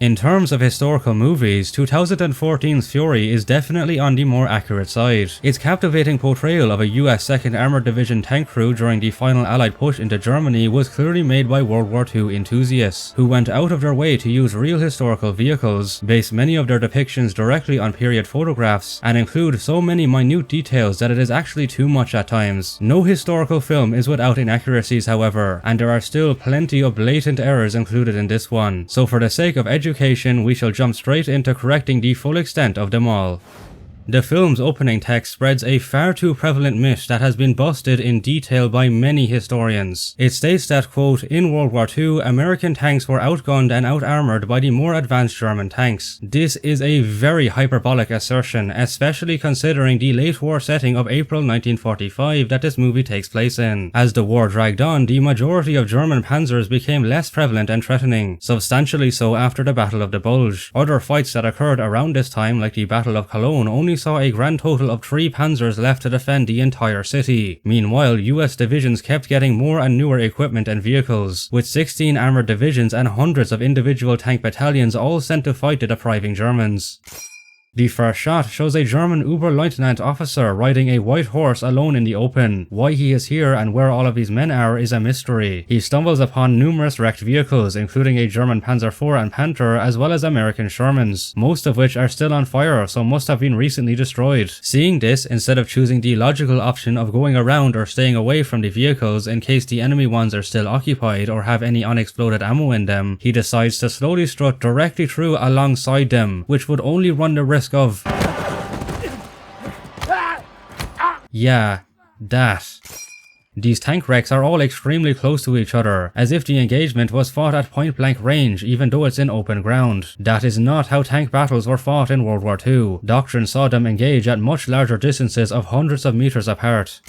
In terms of historical movies, 2014's Fury is definitely on the more accurate side. Its captivating portrayal of a US 2nd Armored Division tank crew during the final Allied push into Germany was clearly made by World War II enthusiasts, who went out of their way to use real historical vehicles, base many of their depictions directly on period photographs, and include so many minute details that it is actually too much at times. No historical film is without inaccuracies, however, and there are still plenty of blatant errors included in this one, so for the sake of education, we shall jump straight into correcting the full extent of them all. The film's opening text spreads a far too prevalent myth that has been busted in detail by many historians. It states that, quote, in World War II, American tanks were outgunned and out-armored by the more advanced German tanks. This is a very hyperbolic assertion, especially considering the late war setting of April 1945 that this movie takes place in. As the war dragged on, the majority of German panzers became less prevalent and threatening, substantially so after the Battle of the Bulge. Other fights that occurred around this time, like the Battle of Cologne, only saw a grand total of 3 panzers left to defend the entire city. Meanwhile, US divisions kept getting more and newer equipment and vehicles, with 16 armored divisions and hundreds of individual tank battalions all sent to fight the depriving Germans. The first shot shows a German Oberleutnant officer riding a white horse alone in the open. Why he is here and where all of these men are is a mystery. He stumbles upon numerous wrecked vehicles, including a German Panzer IV and Panther, as well as American Shermans, most of which are still on fire, so must have been recently destroyed. Seeing this, instead of choosing the logical option of going around or staying away from the vehicles in case the enemy ones are still occupied or have any unexploded ammo in them, he decides to slowly strut directly through alongside them, which would only run the risk of that. These tank wrecks are all extremely close to each other, as if the engagement was fought at point-blank range even though it's in open ground. That is not how tank battles were fought in World War II. Doctrine saw them engage at much larger distances of hundreds of meters apart.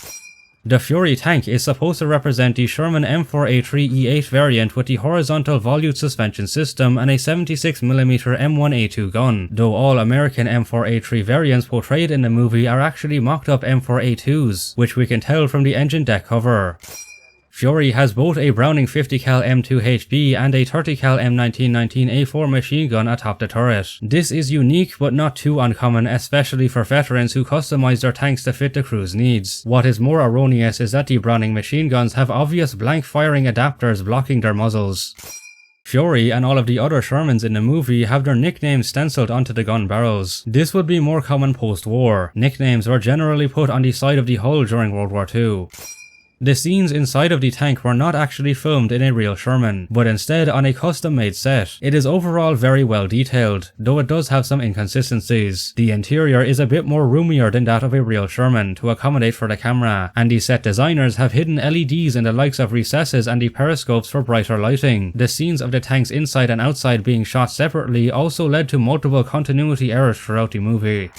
The Fury tank is supposed to represent the Sherman M4A3 E8 variant with the horizontal volute suspension system and a 76mm M1A2 gun, though all American M4A3 variants portrayed in the movie are actually mocked-up M4A2s, which we can tell from the engine deck cover. Fury has both a Browning 50 cal M2HB and a 30 cal M1919A4 machine gun atop the turret. This is unique but not too uncommon, especially for veterans who customize their tanks to fit the crew's needs. What is more erroneous is that the Browning machine guns have obvious blank firing adapters blocking their muzzles. Fury and all of the other Shermans in the movie have their nicknames stenciled onto the gun barrels. This would be more common post-war. Nicknames were generally put on the side of the hull during World War II. The scenes inside of the tank were not actually filmed in a real Sherman, but instead on a custom-made set. It is overall very well detailed, though it does have some inconsistencies. The interior is a bit more roomier than that of a real Sherman to accommodate for the camera, and the set designers have hidden LEDs in the likes of recesses and the periscopes for brighter lighting. The scenes of the tank's inside and outside being shot separately also led to multiple continuity errors throughout the movie.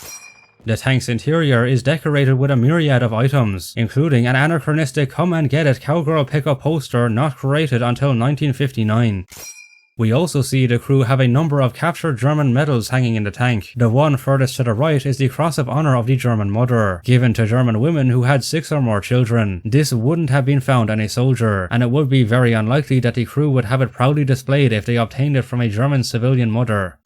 The tank's interior is decorated with a myriad of items, including an anachronistic Come and Get It cowgirl pickup poster not created until 1959. We also see the crew have a number of captured German medals hanging in the tank. The one furthest to the right is the Cross of Honor of the German Mother, given to German women who had 6 or more children. This wouldn't have been found on a soldier, and it would be very unlikely that the crew would have it proudly displayed if they obtained it from a German civilian mother.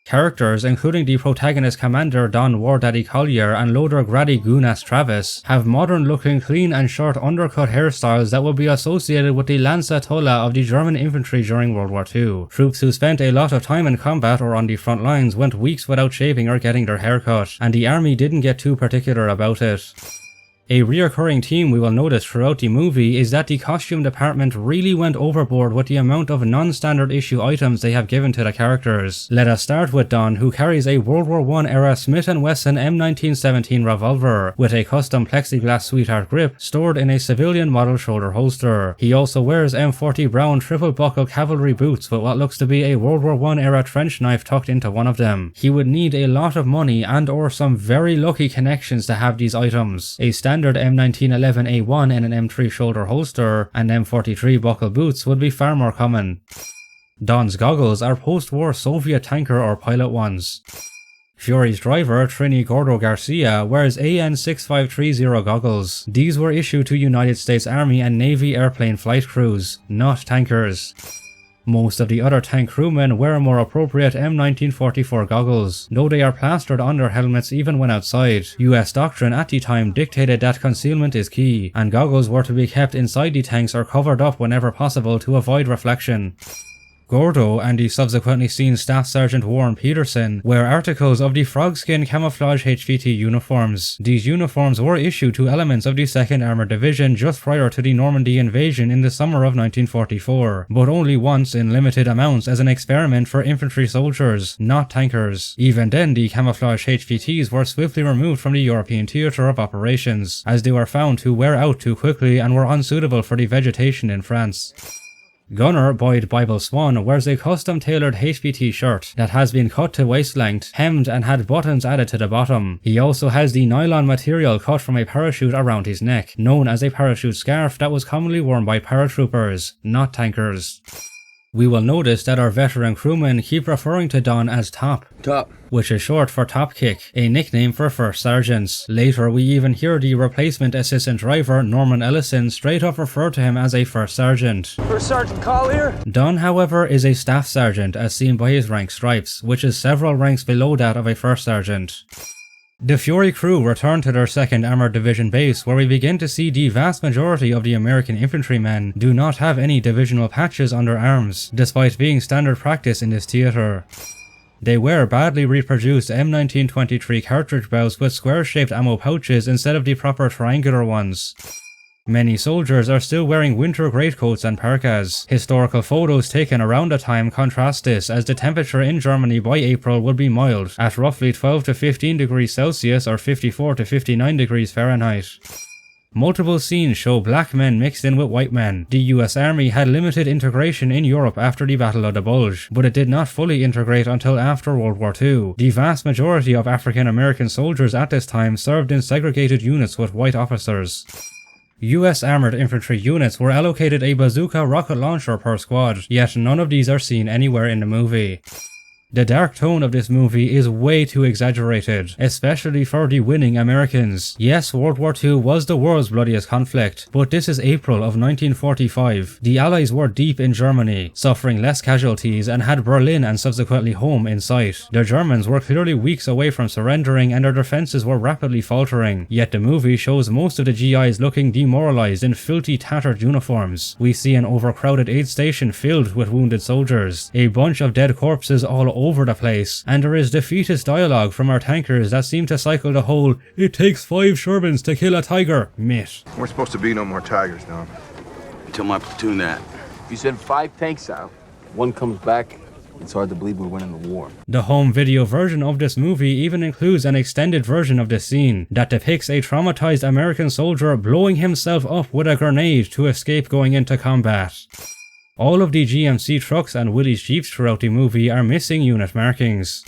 Characters, including the protagonist commander Don War Daddy Collier and loader Grady Gunas Travis, have modern-looking clean and short undercut hairstyles that will be associated with the Lanza Tolla of the German infantry during World War II. Troops who spent a lot of time in combat or on the front lines went weeks without shaving or getting their hair cut, and the army didn't get too particular about it. A reoccurring theme we will notice throughout the movie is that the costume department really went overboard with the amount of non-standard issue items they have given to the characters. Let us start with Don, who carries a World War I era Smith & Wesson M1917 revolver with a custom plexiglass sweetheart grip stored in a civilian model shoulder holster. He also wears M40 Brown triple buckle cavalry boots with what looks to be a World War I era trench knife tucked into one of them. He would need a lot of money and or some very lucky connections to have these items. A standard M1911A1 in an M3 shoulder holster and M43 buckle boots would be far more common. Don's goggles are post-war Soviet tanker or pilot ones. Fury's driver, Trini Gordo Garcia, wears AN6530 goggles. These were issued to United States Army and Navy airplane flight crews, not tankers. Most of the other tank crewmen wear more appropriate M1944 goggles, though they are plastered on their helmets even when outside. US doctrine at the time dictated that concealment is key, and goggles were to be kept inside the tanks or covered up whenever possible to avoid reflection. Gordo and the subsequently seen Staff Sergeant Warren Peterson wear articles of the frogskin camouflage HVT uniforms. These uniforms were issued to elements of the 2nd Armoured Division just prior to the Normandy invasion in the summer of 1944, but only once in limited amounts as an experiment for infantry soldiers, not tankers. Even then, the camouflage HVTs were swiftly removed from the European theatre of operations, as they were found to wear out too quickly and were unsuitable for the vegetation in France. Gunner Boyd Bible Swan wears a custom-tailored HVT shirt that has been cut to waist length, hemmed and had buttons added to the bottom. He also has the nylon material cut from a parachute around his neck, known as a parachute scarf that was commonly worn by paratroopers, not tankers. We will notice that our veteran crewmen keep referring to Don as Top, which is short for Top Kick, a nickname for first sergeants. Later we even hear the replacement assistant driver Norman Ellison straight up refer to him as a first sergeant. First Sergeant Collier? Don, however, is a staff sergeant as seen by his rank stripes, which is several ranks below that of a first sergeant. The Fury crew return to their 2nd Armoured Division base, where we begin to see the vast majority of the American infantrymen do not have any divisional patches on their arms, despite being standard practice in this theatre. They wear badly reproduced M1923 cartridge belts with square-shaped ammo pouches instead of the proper triangular ones. Many soldiers are still wearing winter greatcoats and parkas. Historical photos taken around the time contrast this, as the temperature in Germany by April would be mild, at roughly 12 to 15 degrees Celsius or 54 to 59 degrees Fahrenheit. Multiple scenes show black men mixed in with white men. The US Army had limited integration in Europe after the Battle of the Bulge, but it did not fully integrate until after World War II. The vast majority of African American soldiers at this time served in segregated units with white officers. US Armoured Infantry units were allocated a bazooka rocket launcher per squad, yet none of these are seen anywhere in the movie. The dark tone of this movie is way too exaggerated, especially for the winning Americans. Yes, World War II was the world's bloodiest conflict, but this is April of 1945. The Allies were deep in Germany, suffering less casualties and had Berlin and subsequently home in sight. The Germans were clearly weeks away from surrendering and their defences were rapidly faltering, yet the movie shows most of the GIs looking demoralised in filthy tattered uniforms. We see an overcrowded aid station filled with wounded soldiers, a bunch of dead corpses all over the place, and there is defeatist dialogue from our tankers that seem to cycle the whole "it takes 5 Shermans to kill a tiger" myth. We're supposed to be no more tigers, Don. Tell my platoon that. If you send 5 tanks out, 1 comes back, it's hard to believe we're winning the war. The home video version of this movie even includes an extended version of this scene that depicts a traumatized American soldier blowing himself up with a grenade to escape going into combat. All of the GMC trucks and Willys Jeeps throughout the movie are missing unit markings.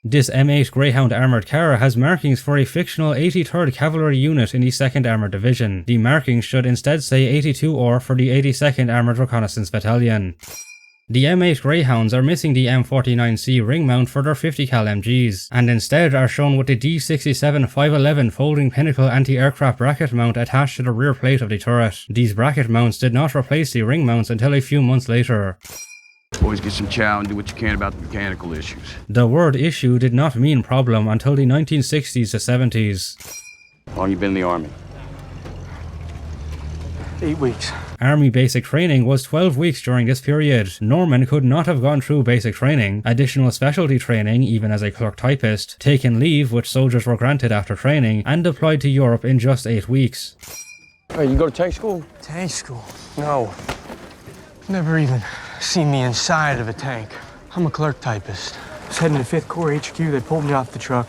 This M8 Greyhound armoured car has markings for a fictional 83rd Cavalry unit in the 2nd Armoured Division. The markings should instead say 82 or for the 82nd Armoured Reconnaissance Battalion. The M8 Greyhounds are missing the M49C ring mount for their 50 cal MGs, and instead are shown with the D67 511 folding pinnacle anti-aircraft bracket mount attached to the rear plate of the turret. These bracket mounts did not replace the ring mounts until a few months later. Boys, get some chow and do what you can about the mechanical issues. The word issue did not mean problem until the 1960s to 70s. How long you been in the Army? 8 weeks. Army basic training was 12 weeks during this period. Norman could not have gone through basic training, additional specialty training, even as a clerk typist, taken leave which soldiers were granted after training, and deployed to Europe in just 8 weeks. Hey, you go to tank school? Tank school? No. Never even seen the inside of a tank. I'm a clerk typist. I was heading to 5th Corps HQ. They pulled me off the truck.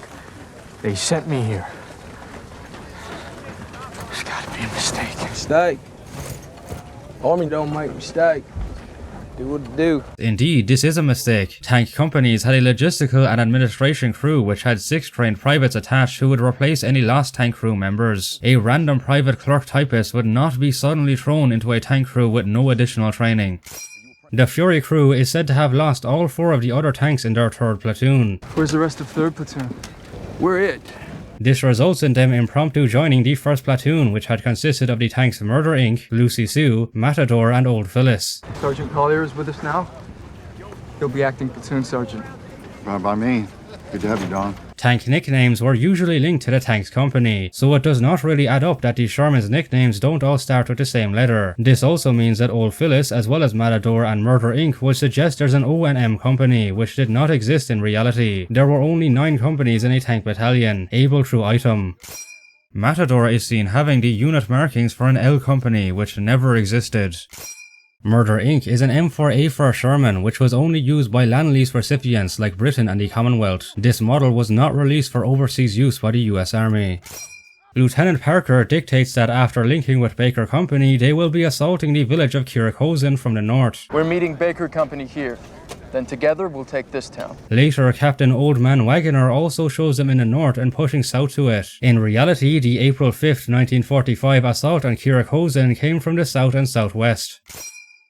They sent me here. There's gotta be a mistake. Mistake. Army don't make mistake. Do what it do. Indeed, this is a mistake. Tank companies had a logistical and administration crew which had 6 trained privates attached who would replace any lost tank crew members. A random private clerk typist would not be suddenly thrown into a tank crew with no additional training. The Fury crew is said to have lost all 4 of the other tanks in their 3rd platoon. Where's the rest of 3rd platoon? We're it. This results in them impromptu joining the 1st platoon, which had consisted of the tanks Murder Inc., Lucy Sue, Matador, and Old Phyllis. Sergeant Collier is with us now. He'll be acting platoon sergeant. Fine by me. Good to have you, Don. Tank nicknames were usually linked to the tank's company, so it does not really add up that the Sherman's nicknames don't all start with the same letter. This also means that Old Phyllis, as well as Matador and Murder Inc. would suggest there's an O&M company, which did not exist in reality. There were only 9 companies in a tank battalion, able through item. Matador is seen having the unit markings for an L company, which never existed. Murder Inc. is an M4A4 Sherman, which was only used by Land Lease recipients like Britain and the Commonwealth. This model was not released for overseas use by the US Army. Lieutenant Parker dictates that after linking with Baker Company, they will be assaulting the village of Kirchohsen from the north. We're meeting Baker Company here. Then together we'll take this town. Later, Captain Old Man Waggoner also shows them in the north and pushing south to it. In reality, the April 5th, 1945 assault on Kirchohsen came from the south and southwest.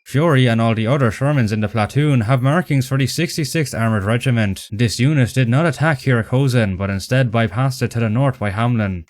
Fury and all the other Shermans in the platoon have markings for the 66th Armoured Regiment. This unit did not attack Kirchohsen, but instead bypassed it to the north by Hamlin.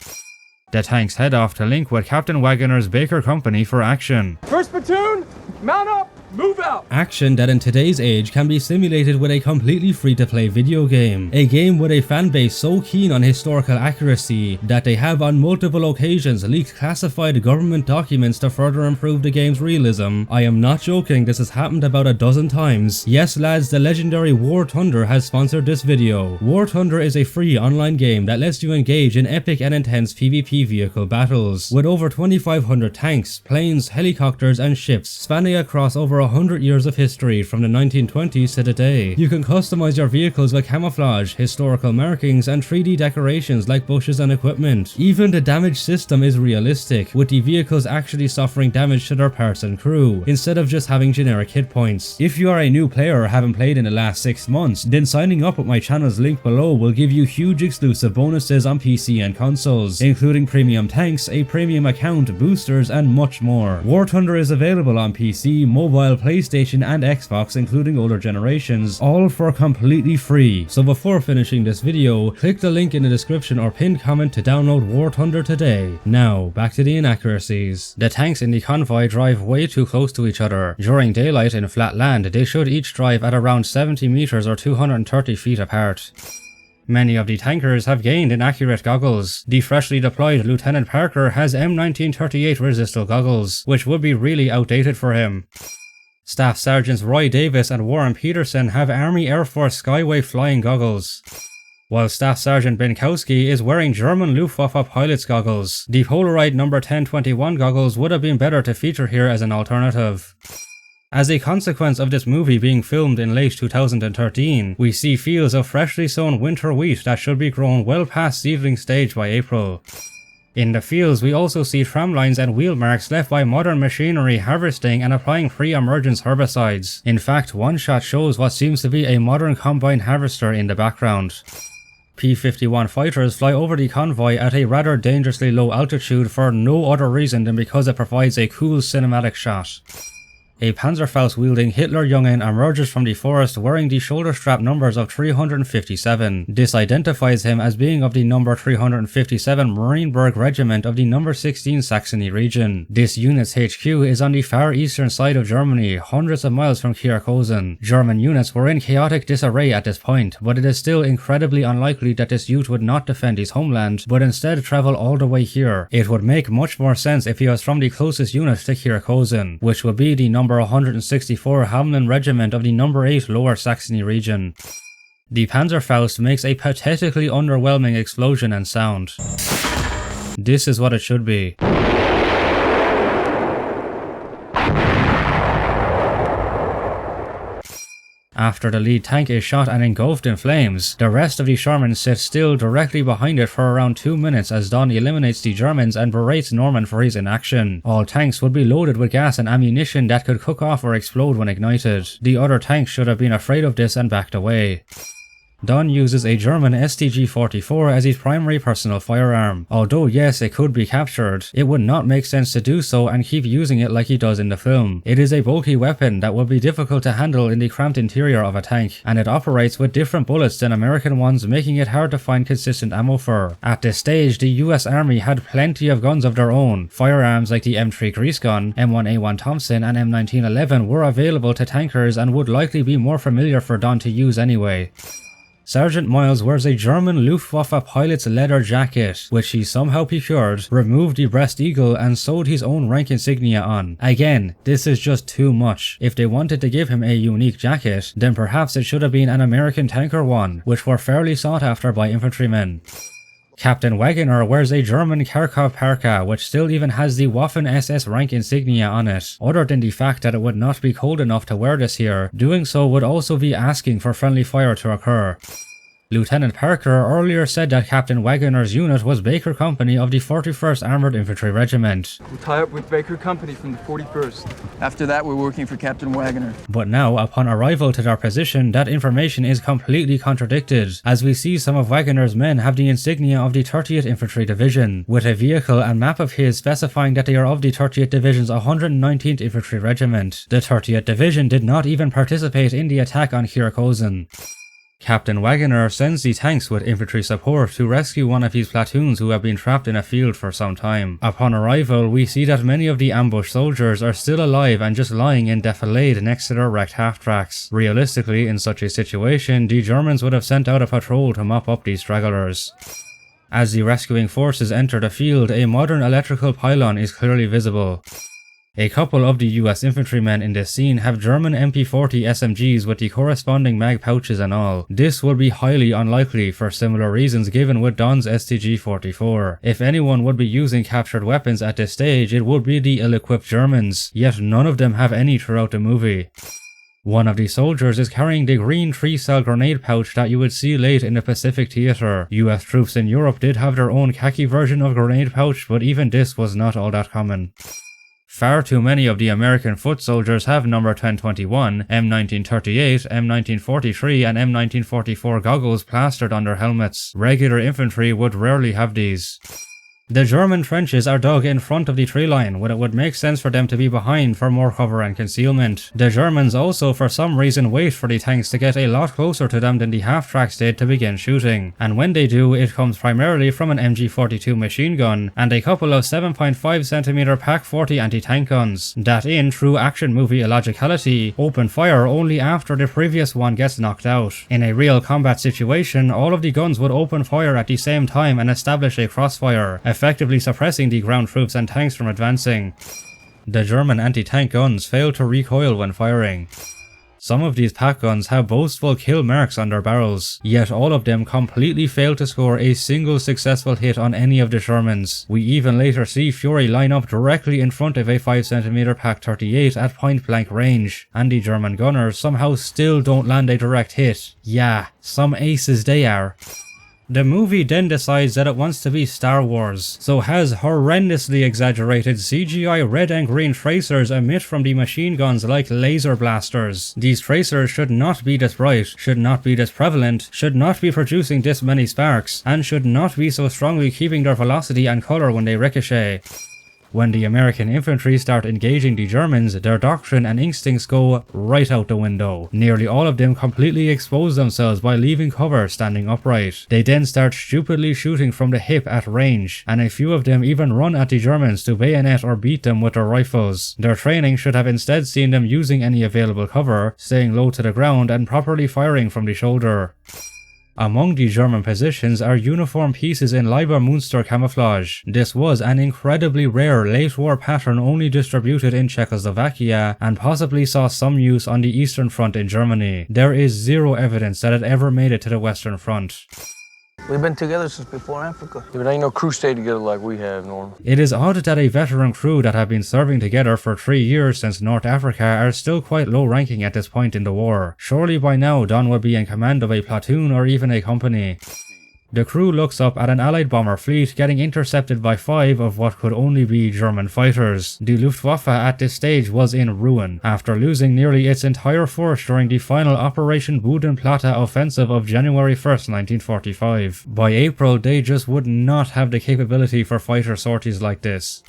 The tanks head off to link with Captain Waggoner's Baker Company for action. 1st platoon, mount up, move out! Action that in today's age can be simulated with a completely free-to-play video game. A game with a fanbase so keen on historical accuracy that they have on multiple occasions leaked classified government documents to further improve the game's realism. I am not joking, this has happened about a dozen times. Yes lads, the legendary War Thunder has sponsored this video. War Thunder is a free online game that lets you engage in epic and intense PvP vehicle battles, with over 2,500 tanks, planes, helicopters and ships spanning across over 100 years of history from the 1920s to today. You can customize your vehicles with camouflage, historical markings and 3D decorations like bushes and equipment. Even the damage system is realistic, with the vehicles actually suffering damage to their parts and crew, instead of just having generic hit points. If you are a new player or haven't played in the last 6 months, then signing up with my channel's link below will give you huge exclusive bonuses on PC and consoles, including premium tanks, a premium account, boosters and much more. War Thunder is available on PC, mobile, PlayStation and Xbox including older generations, all for completely free. So before finishing this video, click the link in the description or pinned comment to download War Thunder today. Now, back to the inaccuracies. The tanks in the convoy drive way too close to each other. During daylight in flat land, they should each drive at around 70 meters or 230 feet apart. Many of the tankers have gained inaccurate goggles. The freshly deployed Lieutenant Parker has M1938 resistal goggles, which would be really outdated for him. Staff Sergeants Roy Davis and Warren Peterson have Army Air Force Skyway flying goggles, while Staff Sergeant Binkowski is wearing German Luftwaffe pilot's goggles. The Polaroid No. 1021 goggles would have been better to feature here as an alternative. As a consequence of this movie being filmed in late 2013, we see fields of freshly sown winter wheat that should be grown well past seedling stage by April. In the fields, we also see tram lines and wheel marks left by modern machinery harvesting and applying pre-emergence herbicides. In fact, one shot shows what seems to be a modern combine harvester in the background. P-51 fighters fly over the convoy at a rather dangerously low altitude for no other reason than because it provides a cool cinematic shot. A Panzerfaust-wielding Hitler Jungen emerges from the forest wearing the shoulder strap numbers of 357. This identifies him as being of the number 357 Marienburg Regiment of the number 16 Saxony region. This unit's HQ is on the far eastern side of Germany, hundreds of miles from Kirchohsen. German units were in chaotic disarray at this point, but it is still incredibly unlikely that this youth would not defend his homeland, but instead travel all the way here. It would make much more sense if he was from the closest unit to Kirchohsen, which would be the number 164 Hamlin Regiment of the number 8 Lower Saxony region. The Panzerfaust makes a pathetically underwhelming explosion and sound. This is what it should be. After the lead tank is shot and engulfed in flames, the rest of the Shermans sit still directly behind it for around 2 minutes as Don eliminates the Germans and berates Norman for his inaction. All tanks would be loaded with gas and ammunition that could cook off or explode when ignited. The other tanks should have been afraid of this and backed away. Don uses a German STG-44 as his primary personal firearm. Although yes, it could be captured, it would not make sense to do so and keep using it like he does in the film. It is a bulky weapon that would be difficult to handle in the cramped interior of a tank, and it operates with different bullets than American ones, making it hard to find consistent ammo for. At this stage, the US Army had plenty of guns of their own. Firearms like the M3 Grease Gun, M1A1 Thompson and M1911 were available to tankers and would likely be more familiar for Don to use anyway. Sergeant Miles wears a German Luftwaffe pilot's leather jacket, which he somehow procured, removed the breast eagle and sewed his own rank insignia on. Again, this is just too much. If they wanted to give him a unique jacket, then perhaps it should have been an American tanker one, which were fairly sought after by infantrymen. Captain Waggoner wears a German Kirchohsen parka, which still even has the Waffen-SS rank insignia on it. Other than the fact that it would not be cold enough to wear this here, doing so would also be asking for friendly fire to occur. Lieutenant Parker earlier said that Captain Waggoner's unit was Baker Company of the 41st Armoured Infantry Regiment. We'll tie up with Baker Company from the 41st. After that, we're working for Captain Waggoner. But now, upon arrival to their position, that information is completely contradicted, as we see some of Waggoner's men have the insignia of the 30th Infantry Division, with a vehicle and map of his specifying that they are of the 30th Division's 119th Infantry Regiment. The 30th Division did not even participate in the attack on Kirchohsen. Captain Waggoner sends the tanks with infantry support to rescue one of his platoons who have been trapped in a field for some time. Upon arrival, we see that many of the ambushed soldiers are still alive and just lying in defilade next to their wrecked half-tracks. Realistically, in such a situation, the Germans would have sent out a patrol to mop up these stragglers. As the rescuing forces enter the field, a modern electrical pylon is clearly visible. A couple of the US infantrymen in this scene have German MP40 SMGs with the corresponding mag pouches and all. This would be highly unlikely for similar reasons given with Don's STG-44. If anyone would be using captured weapons at this stage, it would be the ill-equipped Germans, yet none of them have any throughout the movie. One of the soldiers is carrying the green 3-cell grenade pouch that you would see late in the Pacific Theater. US troops in Europe did have their own khaki version of grenade pouch, but even this was not all that common. Far too many of the American foot soldiers have number 1021, M1938, M1943 and M1944 goggles plastered on their helmets. Regular infantry would rarely have these. The German trenches are dug in front of the tree line, when it would make sense for them to be behind for more cover and concealment. The Germans also for some reason wait for the tanks to get a lot closer to them than the half-tracks did to begin shooting, and when they do, it comes primarily from an MG42 machine gun and a couple of 7.5cm Pak-40 anti-tank guns that, in true action movie illogicality, open fire only after the previous one gets knocked out. In a real combat situation, all of the guns would open fire at the same time and establish a crossfire, effectively suppressing the ground troops and tanks from advancing. The German anti-tank guns fail to recoil when firing. Some of these pack guns have boastful kill marks on their barrels, yet all of them completely fail to score a single successful hit on any of the Shermans. We even later see Fury line up directly in front of a 5cm Pak-38 at point blank range, and the German gunners somehow still don't land a direct hit. Yeah, some aces they are. The movie then decides that it wants to be Star Wars, so has horrendously exaggerated CGI red and green tracers emit from the machine guns like laser blasters. These tracers should not be this bright, should not be this prevalent, should not be producing this many sparks, and should not be so strongly keeping their velocity and color when they ricochet. When the American infantry start engaging the Germans, their doctrine and instincts go right out the window. Nearly all of them completely expose themselves by leaving cover standing upright. They then start stupidly shooting from the hip at range, and a few of them even run at the Germans to bayonet or beat them with their rifles. Their training should have instead seen them using any available cover, staying low to the ground and properly firing from the shoulder. Among the German positions are uniform pieces in Leiber Münster camouflage. This was an incredibly rare late war pattern only distributed in Czechoslovakia and possibly saw some use on the Eastern Front in Germany. There is zero evidence that it ever made it to the Western Front. We've been together since before Africa. Yeah, but ain't no crew stay together like we have, Norm. It is odd that a veteran crew that have been serving together for 3 years since North Africa are still quite low ranking at this point in the war. Surely by now Don would be in command of a platoon or even a company. The crew looks up at an Allied bomber fleet getting intercepted by 5 of what could only be German fighters. The Luftwaffe at this stage was in ruin, after losing nearly its entire force during the final Operation Bodenplatte offensive of January 1st, 1945. By April, they just would not have the capability for fighter sorties like this.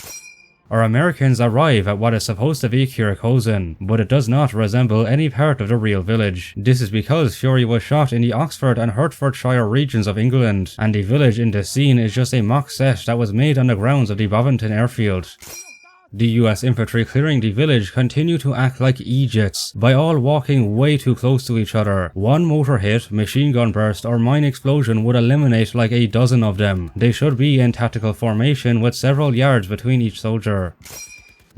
Our Americans arrive at what is supposed to be Kirchohsen, but it does not resemble any part of the real village. This is because Fury was shot in the Oxford and Hertfordshire regions of England, and the village in this scene is just a mock set that was made on the grounds of the Bovington airfield. The US infantry clearing the village continue to act like Egypts by all walking way too close to each other. One motor hit, machine gun burst, or mine explosion would eliminate like a dozen of them. They should be in tactical formation with several yards between each soldier.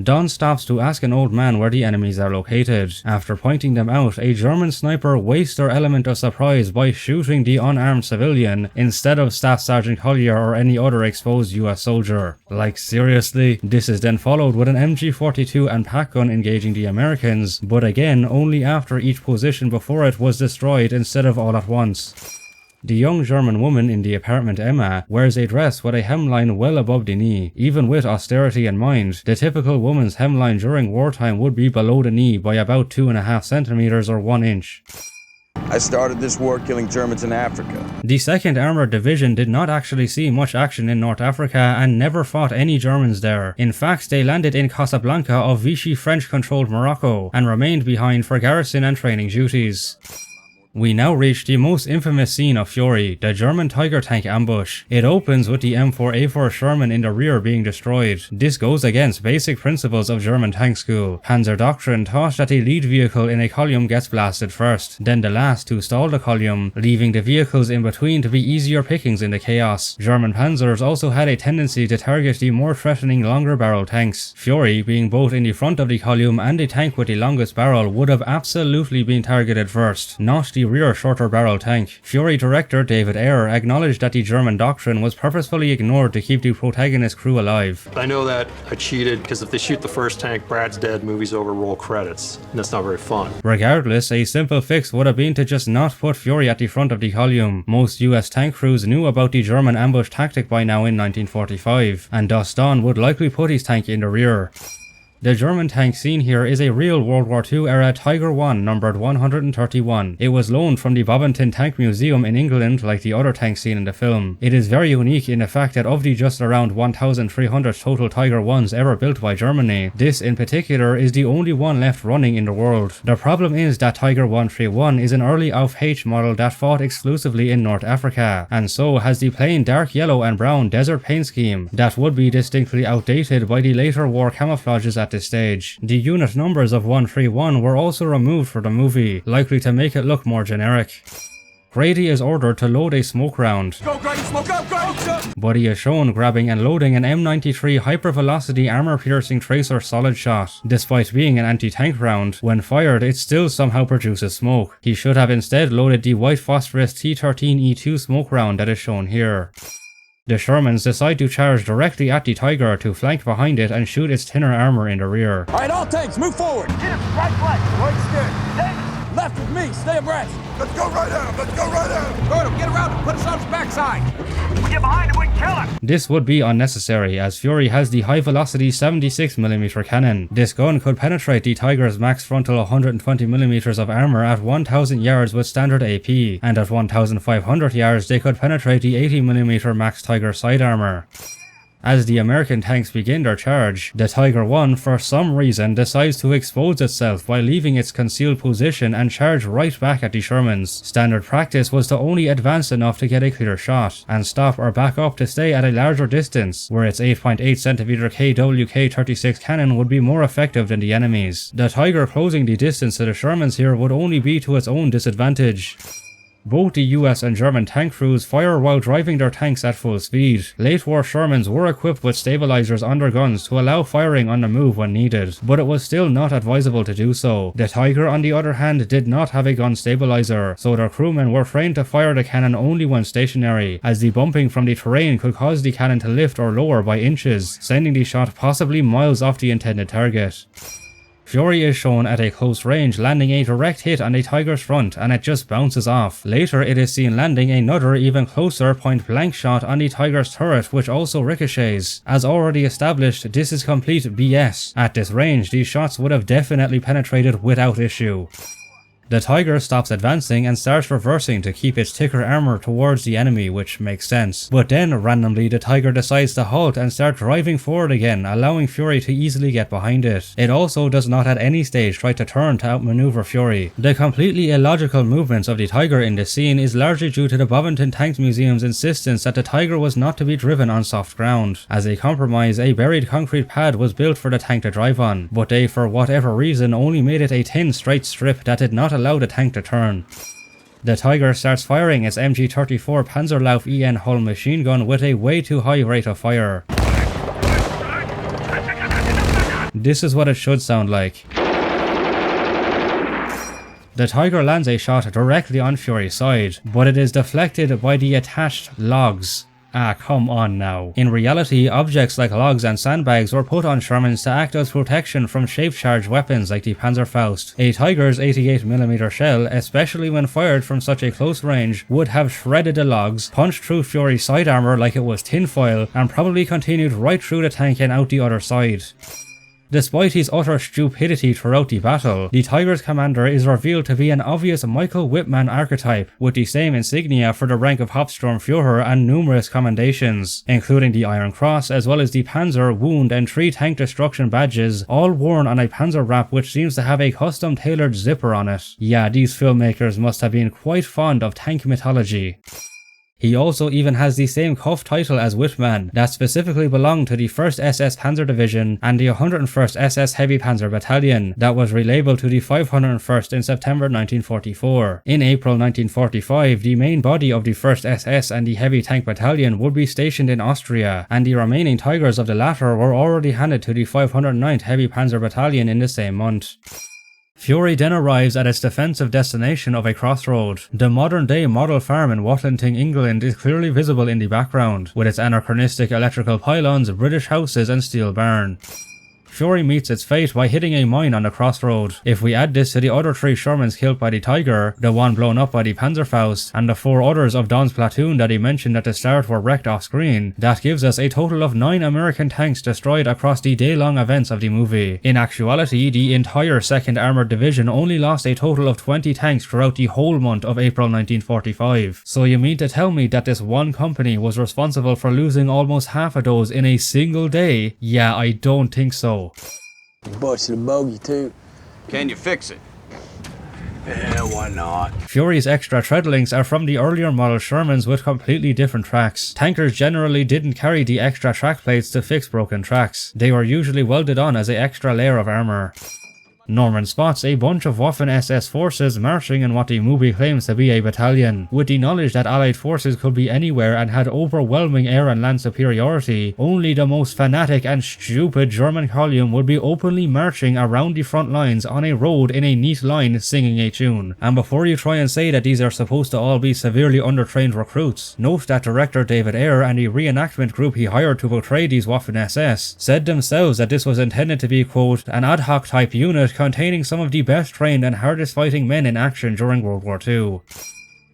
Don stops to ask an old man where the enemies are located. After pointing them out, a German sniper wastes their element of surprise by shooting the unarmed civilian instead of Staff Sergeant Collier or any other exposed US soldier. Like seriously? This is then followed with an MG42 and pack gun engaging the Americans, but again only after each position before it was destroyed instead of all at once. The young German woman in the apartment Emma wears a dress with a hemline well above the knee. Even with austerity in mind, the typical woman's hemline during wartime would be below the knee by about 2.5 centimeters or 1 inch. I started this war killing Germans in Africa. The 2nd Armoured Division did not actually see much action in North Africa and never fought any Germans there. In fact, they landed in Casablanca of Vichy French-controlled Morocco and remained behind for garrison and training duties. We now reach the most infamous scene of Fury, the German Tiger tank ambush. It opens with the M4A4 Sherman in the rear being destroyed. This goes against basic principles of German tank school. Panzer doctrine taught that the lead vehicle in a column gets blasted first, then the last to stall the column, leaving the vehicles in between to be easier pickings in the chaos. German panzers also had a tendency to target the more threatening longer barrel tanks. Fury, being both in the front of the column and the tank with the longest barrel, would have absolutely been targeted first, not the rear shorter barrel tank. Fury director David Ayer acknowledged that the German doctrine was purposefully ignored to keep the protagonist crew alive. I know that I cheated because if they shoot the first tank, Brad's dead, movie's over, roll credits. And that's not very fun. Regardless, a simple fix would have been to just not put Fury at the front of the column. Most US tank crews knew about the German ambush tactic by now in 1945, and Doston would likely put his tank in the rear. The German tank seen here is a real World War II era Tiger I numbered 131. It was loaned from the Bovington Tank Museum in England like the other tanks seen in the film. It is very unique in the fact that of the just around 1,300 total Tiger Is ever built by Germany, this in particular is the only one left running in the world. The problem is that Tiger 131 is an early Auf-H model that fought exclusively in North Africa, and so has the plain dark yellow and brown desert paint scheme that would be distinctly outdated by the later war camouflages at this stage. The unit numbers of 131 were also removed for the movie, likely to make it look more generic. Grady is ordered to load a smoke round, but he is shown grabbing and loading an M93 hypervelocity armor-piercing tracer solid shot. Despite being an anti-tank round, when fired it still somehow produces smoke. He should have instead loaded the white phosphorus T13E2 smoke round that is shown here. The Shermans decide to charge directly at the Tiger to flank behind it and shoot its thinner armor in the rear. All right, all tanks, move forward. Get him right flank. Right steer. Davidson. Left with me, stay abreast. Let's go right at him. Let's go right at him. Go him, get around him. Put us on his backside. We get behind him, we can kill him. This would be unnecessary, as Fury has the high-velocity 76mm cannon. This gun could penetrate the Tiger's max frontal 120mm of armor at 1,000 yards with standard AP, and at 1,500 yards they could penetrate the 80mm max Tiger side armor. As the American tanks begin their charge, the Tiger I for some reason decides to expose itself by leaving its concealed position and charge right back at the Shermans. Standard practice was to only advance enough to get a clear shot, and stop or back up to stay at a larger distance, where its 8.8cm KWK-36 cannon would be more effective than the enemy's. The Tiger closing the distance to the Shermans here would only be to its own disadvantage. Both the US and German tank crews fire while driving their tanks at full speed. Late war Shermans were equipped with stabilizers on their guns to allow firing on the move when needed, but it was still not advisable to do so. The Tiger on the other hand did not have a gun stabilizer, so their crewmen were trained to fire the cannon only when stationary, as the bumping from the terrain could cause the cannon to lift or lower by inches, sending the shot possibly miles off the intended target. Fury is shown at a close range landing a direct hit on the Tiger's front and it just bounces off. Later it is seen landing another even closer point blank shot on the Tiger's turret which also ricochets. As already established, this is complete BS. At this range, these shots would have definitely penetrated without issue. The Tiger stops advancing and starts reversing to keep its thicker armor towards the enemy, which makes sense. But then, randomly, the Tiger decides to halt and start driving forward again, allowing Fury to easily get behind it. It also does not at any stage try to turn to outmaneuver Fury. The completely illogical movements of the Tiger in this scene is largely due to the Bovington Tanks Museum's insistence that the Tiger was not to be driven on soft ground. As a compromise, a buried concrete pad was built for the tank to drive on, but they, for whatever reason, only made it a thin straight strip that did not allow the tank to turn. The Tiger starts firing its MG-34 Panzerlauf EN Hull machine gun with a way too high rate of fire. This is what it should sound like. The Tiger lands a shot directly on Fury's side, but it is deflected by the attached logs. Ah, come on now. In reality, objects like logs and sandbags were put on Shermans to act as protection from shape-charged weapons like the Panzerfaust. A Tiger's 88mm shell, especially when fired from such a close range, would have shredded the logs, punched through Fury's side armor like it was tinfoil, and probably continued right through the tank and out the other side. Despite his utter stupidity throughout the battle, the Tiger's commander is revealed to be an obvious Michael Whitman archetype, with the same insignia for the rank of Hauptsturmführer and numerous commendations, including the Iron Cross as well as the Panzer, Wound and 3 tank destruction badges, all worn on a Panzer wrap which seems to have a custom tailored zipper on it. Yeah, these filmmakers must have been quite fond of tank mythology. He also even has the same cuff title as Whitman that specifically belonged to the 1st SS Panzer Division and the 101st SS Heavy Panzer Battalion that was relabeled to the 501st in September 1944. In April 1945, the main body of the 1st SS and the Heavy Tank Battalion would be stationed in Austria, and the remaining Tigers of the latter were already handed to the 509th Heavy Panzer Battalion in the same month. Fury then arrives at its defensive destination of a crossroad. The modern-day model farm in Watlinting, England is clearly visible in the background, with its anachronistic electrical pylons, British houses and steel barn. Fury meets its fate by hitting a mine on the crossroad. If we add this to the other 3 Shermans killed by the Tiger, the one blown up by the Panzerfaust, and the 4 others of Don's platoon that he mentioned at the start were wrecked off screen, that gives us a total of 9 American tanks destroyed across the day-long events of the movie. In actuality, the entire 2nd Armoured Division only lost a total of 20 tanks throughout the whole month of April 1945. So you mean to tell me that this one company was responsible for losing almost half of those in a single day? Yeah, I don't think so. You busted a bogey too. Can you fix it? Yeah, why not? Fury's extra treadlinks are from the earlier model Shermans with completely different tracks. Tankers generally didn't carry the extra track plates to fix broken tracks. They were usually welded on as an extra layer of armor. Norman spots a bunch of Waffen-SS forces marching in what the movie claims to be a battalion. With the knowledge that Allied forces could be anywhere and had overwhelming air and land superiority, only the most fanatic and stupid German column would be openly marching around the front lines on a road in a neat line singing a tune. And before you try and say that these are supposed to all be severely undertrained recruits, note that director David Ayer and the reenactment group he hired to portray these Waffen-SS said themselves that this was intended to be, quote, an ad hoc type unit containing some of the best trained and hardest fighting men in action during World War II.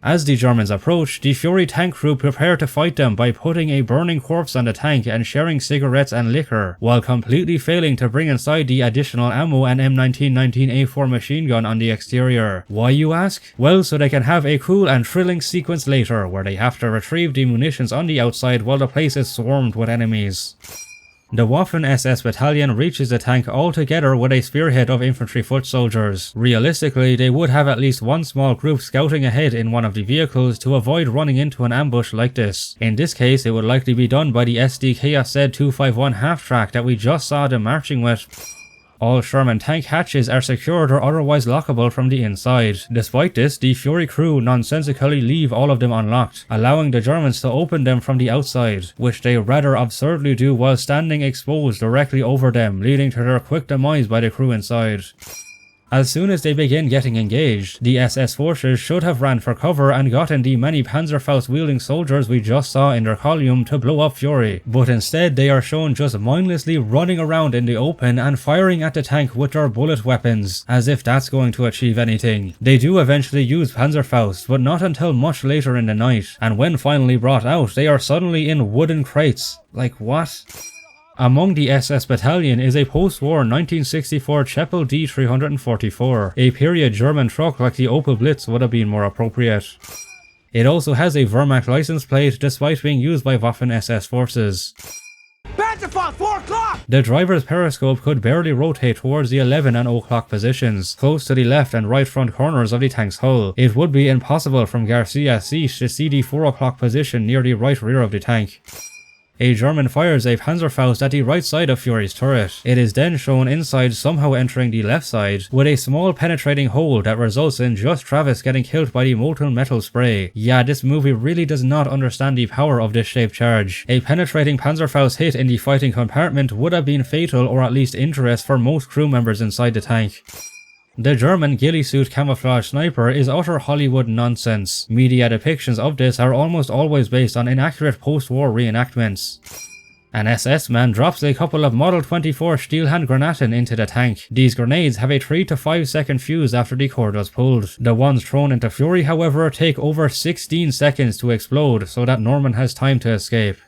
As the Germans approach, the Fury tank crew prepare to fight them by putting a burning corpse on the tank and sharing cigarettes and liquor, while completely failing to bring inside the additional ammo and M1919A4 machine gun on the exterior. Why, you ask? Well, so they can have a cool and thrilling sequence later where they have to retrieve the munitions on the outside while the place is swarmed with enemies. The Waffen-SS battalion reaches the tank all together with a spearhead of infantry foot soldiers. Realistically, they would have at least one small group scouting ahead in one of the vehicles to avoid running into an ambush like this. In this case, it would likely be done by the SD Chaos Z251 half-track that we just saw them marching with. All Sherman tank hatches are secured or otherwise lockable from the inside. Despite this, the Fury crew nonsensically leave all of them unlocked, allowing the Germans to open them from the outside, which they rather absurdly do while standing exposed directly over them, leading to their quick demise by the crew inside. As soon as they begin getting engaged, the SS forces should have ran for cover and gotten the many Panzerfaust wielding soldiers we just saw in their column to blow up Fury, but instead they are shown just mindlessly running around in the open and firing at the tank with their bullet weapons, as if that's going to achieve anything. They do eventually use Panzerfaust, but not until much later in the night, and when finally brought out, they are suddenly in wooden crates. Like what? Among the SS battalion is a post-war 1964 Cheppel D344, a period German truck like the Opel Blitz would have been more appropriate. It also has a Wehrmacht license plate despite being used by Waffen-SS forces. Panzerfaust, 4 o'clock! The driver's periscope could barely rotate towards the 11 and 0 o'clock positions, close to the left and right front corners of the tank's hull. It would be impossible from Garcia's seat to see the 4 o'clock position near the right rear of the tank. A German fires a Panzerfaust at the right side of Fury's turret. It is then shown inside somehow entering the left side, with a small penetrating hole that results in just Travis getting killed by the molten metal spray. Yeah, this movie really does not understand the power of this shaped charge. A penetrating Panzerfaust hit in the fighting compartment would have been fatal or at least injurious for most crew members inside the tank. The German ghillie suit camouflage sniper is utter Hollywood nonsense. Media depictions of this are almost always based on inaccurate post-war reenactments. An SS man drops a couple of Model 24 steel hand granaten into the tank. These grenades have a 3 to 5 second fuse after the cord was pulled. The ones thrown into Fury, however, take over 16 seconds to explode so that Norman has time to escape.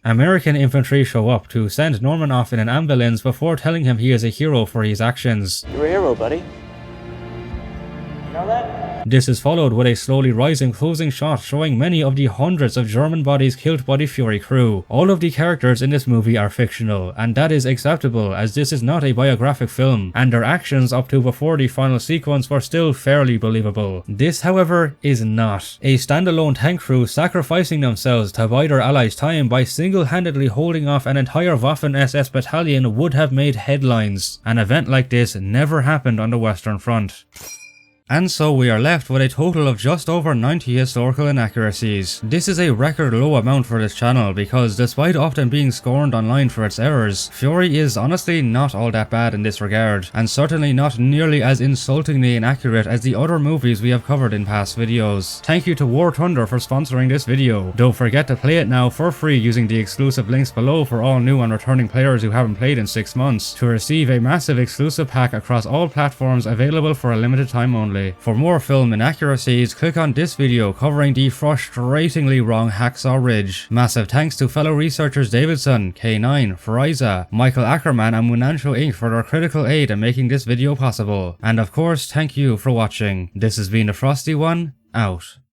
American infantry show up to send Norman off in an ambulance before telling him he is a hero for his actions. You're a hero, buddy. You know that? This is followed with a slowly rising closing shot showing many of the hundreds of German bodies killed by the Fury crew. All of the characters in this movie are fictional, and that is acceptable as this is not a biographic film, and their actions up to before the final sequence were still fairly believable. This, however, is not. A standalone tank crew sacrificing themselves to buy their allies time by single-handedly holding off an entire Waffen-SS battalion would have made headlines. An event like this never happened on the Western Front. And so we are left with a total of just over 90 historical inaccuracies. This is a record low amount for this channel because despite often being scorned online for its errors, Fury is honestly not all that bad in this regard, and certainly not nearly as insultingly inaccurate as the other movies we have covered in past videos. Thank you to War Thunder for sponsoring this video. Don't forget to play it now for free using the exclusive links below for all new and returning players who haven't played in 6 months, to receive a massive exclusive pack across all platforms available for a limited time only. For more film inaccuracies, click on this video covering the frustratingly wrong Hacksaw Ridge. Massive thanks to fellow researchers Davidson, K-Nyne, FeReise, Michael Akkerman and Munancho Inc. for their critical aid in making this video possible. And of course, thank you for watching. This has been the Frosty One, out.